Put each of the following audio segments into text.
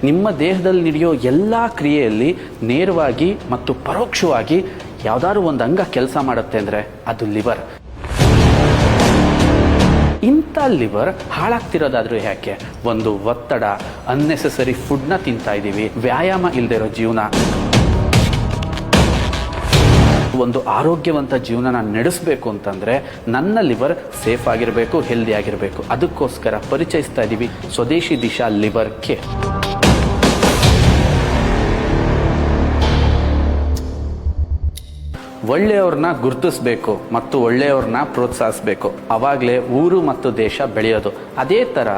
ನಿಮ್ಮ ದೇಹದಲ್ಲಿ ನಡೆಯೋ ಎಲ್ಲ ಕ್ರಿಯೆಯಲ್ಲಿ ನೇರವಾಗಿ ಮತ್ತು ಪರೋಕ್ಷವಾಗಿ ಯಾವ್ದಾದ್ರು ಒಂದು ಅಂಗ ಕೆಲಸ ಮಾಡುತ್ತೆ ಅಂದರೆ ಅದು ಲಿವರ್. ಇಂಥ ಲಿವರ್ ಹಾಳಾಗ್ತಿರೋದಾದ್ರೂ ಯಾಕೆ? ಒಂದು ಒತ್ತಡ, ಅನ್ನೆಸೆಸರಿ ಫುಡ್ನ ತಿಂತಾ ಇದ್ದೀವಿ, ವ್ಯಾಯಾಮ ಇಲ್ಲದೆ ಇರೋ ಜೀವನ, ಒಂದು ಆರೋಗ್ಯವಂತ ಜೀವನ ನಡೆಸಬೇಕು ಅಂತಂದ್ರೆ ನನ್ನ ಲಿವರ್ ಸೇಫ್ ಆಗಿರಬೇಕು, ಹೆಲ್ದಿ ಆಗಿರಬೇಕು. ಅದಕ್ಕೋಸ್ಕರ ಪರಿಚಯಿಸ್ತಾ ಇದ್ದೀವಿ ಸ್ವದೇಶಿ ದಿಶಾ ಲಿವರ್ ಕೇರ್. ಒಳ್ಳೆಯವ್ರನ್ನ ಗುರುತಿಸಬೇಕು ಮತ್ತು ಒಳ್ಳೆಯವ್ರನ್ನ ಪ್ರೋತ್ಸಾಹಿಸಬೇಕು. ಅವಾಗಲೇ ಊರು ಮತ್ತು ದೇಶ ಬೆಳೆಯೋದು. ಅದೇ ಥರ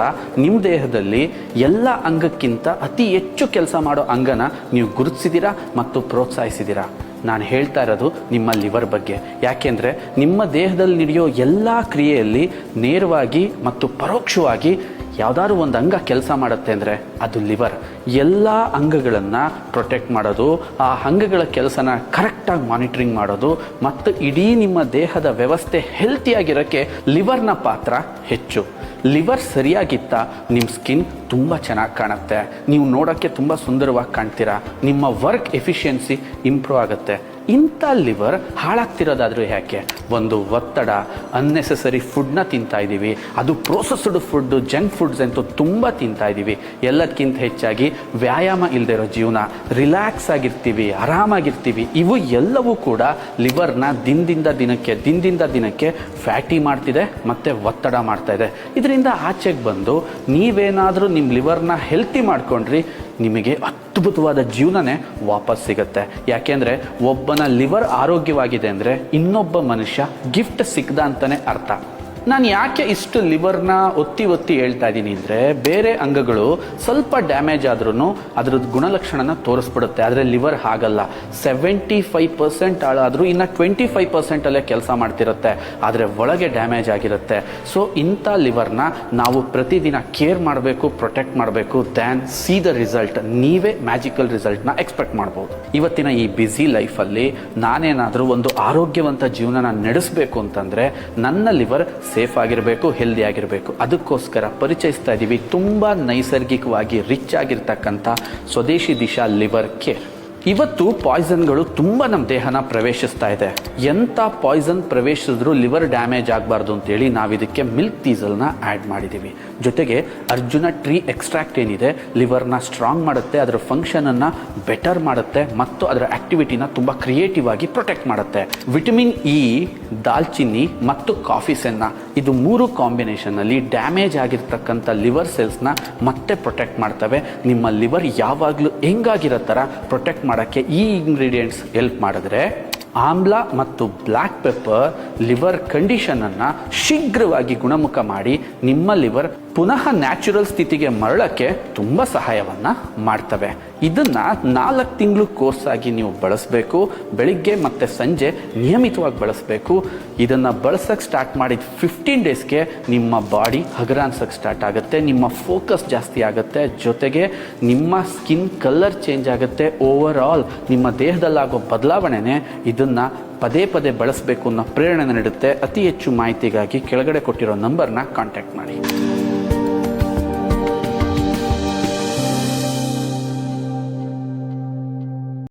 ನಿಮ್ಮ ದೇಹದಲ್ಲಿ ಎಲ್ಲ ಅಂಗಕ್ಕಿಂತ ಅತಿ ಹೆಚ್ಚು ಕೆಲಸ ಮಾಡೋ ಅಂಗನ ನೀವು ಗುರುತಿಸಿದ್ದೀರಾ ಮತ್ತು ಪ್ರೋತ್ಸಾಹಿಸಿದ್ದೀರಾ. ನಾನು ಹೇಳ್ತಾ ಇರೋದು ನಿಮ್ಮ ಲಿವರ್ ಬಗ್ಗೆ. ಯಾಕೆಂದರೆ ನಿಮ್ಮ ದೇಹದಲ್ಲಿ ನಡೆಯೋ ಎಲ್ಲ ಕ್ರಿಯೆಯಲ್ಲಿ ನೇರವಾಗಿ ಮತ್ತು ಪರೋಕ್ಷವಾಗಿ ಯಾವ್ದಾದ್ರು ಒಂದು ಅಂಗ ಕೆಲಸ ಮಾಡುತ್ತೆ ಅಂದರೆ ಅದು ಲಿವರ್. ಎಲ್ಲ ಅಂಗಗಳನ್ನು ಪ್ರೊಟೆಕ್ಟ್ ಮಾಡೋದು, ಆ ಅಂಗಗಳ ಕೆಲಸನ ಕರೆಕ್ಟಾಗಿ ಮಾನಿಟರಿಂಗ್ ಮಾಡೋದು ಮತ್ತು ಇಡೀ ನಿಮ್ಮ ದೇಹದ ವ್ಯವಸ್ಥೆ ಹೆಲ್ತಿಯಾಗಿರೋಕ್ಕೆ ಲಿವರ್ನ ಪಾತ್ರ ಹೆಚ್ಚು. ಲಿವರ್ ಸರಿಯಾಗಿತ್ತ ನಿಮ್ಮ ಸ್ಕಿನ್ ತುಂಬ ಚೆನ್ನಾಗಿ ಕಾಣುತ್ತೆ, ನೀವು ನೋಡೋಕ್ಕೆ ತುಂಬ ಸುಂದರವಾಗಿ ಕಾಣ್ತೀರಾ, ನಿಮ್ಮ ವರ್ಕ್ ಎಫಿಷಿಯನ್ಸಿ ಇಂಪ್ರೂವ್ ಆಗುತ್ತೆ. ಇಂಥ ಲಿವರ್ ಹಾಳಾಗ್ತಿರೋದಾದ್ರೂ ಯಾಕೆ? ಒಂದು ಒತ್ತಡ, ಅನ್ನೆಸೆಸರಿ ಫುಡ್ನ ತಿಂತಾ ಇದ್ದೀವಿ, ಅದು ಪ್ರೋಸೆಸ್ಡ್ ಫುಡ್ಡು, ಜಂಕ್ ಫುಡ್ಸ್ ಅಂತೂ ತುಂಬ ತಿಂತಾ ಇದ್ದೀವಿ. ಎಲ್ಲದಕ್ಕಿಂತ ಹೆಚ್ಚಾಗಿ ವ್ಯಾಯಾಮ ಇಲ್ಲದೆ ಇರೋ ಜೀವನ, ರಿಲ್ಯಾಕ್ಸ್ ಆಗಿರ್ತೀವಿ, ಆರಾಮಾಗಿರ್ತೀವಿ. ಇವು ಎಲ್ಲವೂ ಕೂಡ ಲಿವರ್ನ ದಿನದಿಂದ ದಿನಕ್ಕೆ ಫ್ಯಾಟಿ ಮಾಡ್ತಿದೆ ಮತ್ತು ಒತ್ತಡ ಮಾಡ್ತಾ ಇದೆ. ಇದರಿಂದ ಆಚೆಗೆ ಬಂದು ನೀವೇನಾದರೂ ನಿಮ್ಮ ಲಿವರ್ನ ಹೆಲ್ತಿ ಮಾಡ್ಕೊಂಡ್ರಿ, ನಿಮಗೆ ಅದ್ಭುತವಾದ ಜೀವನನೇ ವಾಪಸ್ ಸಿಗುತ್ತೆ. ಯಾಕೆಂದರೆ ಒಬ್ಬನ ಲಿವರ್ ಆರೋಗ್ಯವಾಗಿದೆ ಅಂದರೆ ಇನ್ನೊಬ್ಬ ಮನುಷ್ಯ ಗಿಫ್ಟ್ ಸಿಕ್ಕದ ಅಂತಲೇ ಅರ್ಥ. ನಾನು ಯಾಕೆ ಇಷ್ಟು ಲಿವರ್ನ ಒತ್ತಿ ಹೇಳ್ತಾ ಇದ್ದೀನಿ ಅಂದರೆ, ಬೇರೆ ಅಂಗಗಳು ಸ್ವಲ್ಪ ಡ್ಯಾಮೇಜ್ ಆದ್ರೂ ಅದರದ್ದು ಗುಣಲಕ್ಷಣನ ತೋರಿಸ್ಬಿಡುತ್ತೆ. ಆದರೆ ಲಿವರ್ ಹಾಗಲ್ಲ. 75% ಹಾಳಾದರೂ ಇನ್ನು 25%ಅಲ್ಲೇ ಕೆಲಸ ಮಾಡ್ತಿರುತ್ತೆ, ಆದರೆ ಒಳಗೆ ಡ್ಯಾಮೇಜ್ ಆಗಿರುತ್ತೆ. ಸೊ ಇಂಥ ಲಿವರ್ನ ನಾವು ಪ್ರತಿದಿನ ಕೇರ್ ಮಾಡಬೇಕು, ಪ್ರೊಟೆಕ್ಟ್ ಮಾಡಬೇಕು. Than C the result. ನೀವೇ ಮ್ಯಾಜಿಕಲ್ ರಿಸಲ್ಟ್ನ ಎಕ್ಸ್ಪೆಕ್ಟ್ ಮಾಡ್ಬೋದು. ಇವತ್ತಿನ ಈ ಬ್ಯುಸಿ ಲೈಫಲ್ಲಿ ನಾನೇನಾದರೂ ಒಂದು ಆರೋಗ್ಯವಂತ ಜೀವನ ನಡೆಸಬೇಕು ಅಂತಂದರೆ ನನ್ನ ಲಿವರ್ ಸೇಫ್ ಆಗಿರಬೇಕು, ಹೆಲ್ದಿ ಆಗಿರಬೇಕು. ಅದಕ್ಕೋಸ್ಕರ ಪರಿಚಯಿಸ್ತಾ ಇದ್ದೀವಿ ತುಂಬ ನೈಸರ್ಗಿಕವಾಗಿ ರಿಚ್ ಆಗಿರ್ತಕ್ಕಂಥ ಸ್ವದೇಶಿ ದಿಶಾ ಲಿವರ್ ಕೇರ್. ಇವತ್ತು ಪಾಯ್ಸನ್ಗಳು ತುಂಬ ನಮ್ಮ ದೇಹನ ಪ್ರವೇಶಿಸ್ತಾ ಇದೆ. ಎಂಥ ಪಾಯ್ಸನ್ ಪ್ರವೇಶಿಸಿದ್ರೂ ಲಿವರ್ ಡ್ಯಾಮೇಜ್ ಆಗಬಾರ್ದು ಅಂತೇಳಿ ನಾವು ಇದಕ್ಕೆ ಮಿಲ್ಕ್ ಟೀಸಲ್ನ ಆ್ಯಡ್ ಮಾಡಿದ್ದೀವಿ. ಜೊತೆಗೆ ಅರ್ಜುನ ಟ್ರೀ ಎಕ್ಸ್ಟ್ರಾಕ್ಟ್ ಏನಿದೆ ಲಿವರ್ನ ಸ್ಟ್ರಾಂಗ್ ಮಾಡುತ್ತೆ, ಅದರ ಫಂಕ್ಷನನ್ನು ಬೆಟರ್ ಮಾಡುತ್ತೆ ಮತ್ತು ಅದರ ಆಕ್ಟಿವಿಟಿನ ತುಂಬ ಕ್ರಿಯೇಟಿವ್ ಆಗಿ ಪ್ರೊಟೆಕ್ಟ್ ಮಾಡುತ್ತೆ. ವಿಟಮಿನ್ ಇ, ದಾಲ್ಚಿನ್ನಿ ಮತ್ತು ಕಾಫಿ ಸೆನ್ನ, ಇದು 3 ಕಾಂಬಿನೇಷನ್ನಲ್ಲಿ ಡ್ಯಾಮೇಜ್ ಆಗಿರ್ತಕ್ಕಂಥ ಲಿವರ್ ಸೆಲ್ಸ್ನ ಮತ್ತೆ ಪ್ರೊಟೆಕ್ಟ್ ಮಾಡ್ತವೆ. ನಿಮ್ಮ ಲಿವರ್ ಯಾವಾಗಲೂ ಹೆಂಗಾಗಿರೋ ಥರ ಪ್ರೊಟೆಕ್ಟ್ ಮಾಡೋಕ್ಕೆ ಈ ಇಂಗ್ರೀಡಿಯೆಂಟ್ಸ್ ಹೆಲ್ಪ್ ಮಾಡಿದ್ರೆ, ಆಮ್ಲ ಮತ್ತು ಬ್ಲ್ಯಾಕ್ ಪೆಪ್ಪರ್ ಲಿವರ್ ಕಂಡೀಷನನ್ನು ಶೀಘ್ರವಾಗಿ ಗುಣಮುಖ ಮಾಡಿ ನಿಮ್ಮ ಲಿವರ್ ಪುನಃ ನ್ಯಾಚುರಲ್ ಸ್ಥಿತಿಗೆ ಮರಳಕ್ಕೆ ತುಂಬ ಸಹಾಯವನ್ನು ಮಾಡ್ತವೆ. ಇದನ್ನು 4 ತಿಂಗಳು ಕೋರ್ಸ್ ಆಗಿ ನೀವು ಬಳಸಬೇಕು. ಬೆಳಿಗ್ಗೆ ಮತ್ತು ಸಂಜೆ ನಿಯಮಿತವಾಗಿ ಬಳಸಬೇಕು. ಇದನ್ನು ಬಳಸೋಕ್ಕೆ ಸ್ಟಾರ್ಟ್ ಮಾಡಿದ 15 ಡೇಸ್ಗೆ ನಿಮ್ಮ ಬಾಡಿ ಹಗರ ಅನ್ಸೋಕ್ಕೆ ಸ್ಟಾರ್ಟ್ ಆಗುತ್ತೆ, ನಿಮ್ಮ ಫೋಕಸ್ ಜಾಸ್ತಿ ಆಗುತ್ತೆ, ಜೊತೆಗೆ ನಿಮ್ಮ ಸ್ಕಿನ್ ಕಲರ್ ಚೇಂಜ್ ಆಗುತ್ತೆ. ಓವರ್ ಆಲ್ ನಿಮ್ಮ ದೇಹದಲ್ಲಾಗೋ ಬದಲಾವಣೆನೇ ಇದನ್ನು ಪದೇ ಬಳಸಬೇಕು ಅನ್ನೋ ಪ್ರೇರಣೆ ನೀಡುತ್ತೆ. ಅತಿ ಹೆಚ್ಚು ಮಾಹಿತಿಗಾಗಿ ಕೆಳಗಡೆ ಕೊಟ್ಟಿರೋ ನಂಬರ್ನ ಕಾಂಟ್ಯಾಕ್ಟ್ ಮಾಡಿ.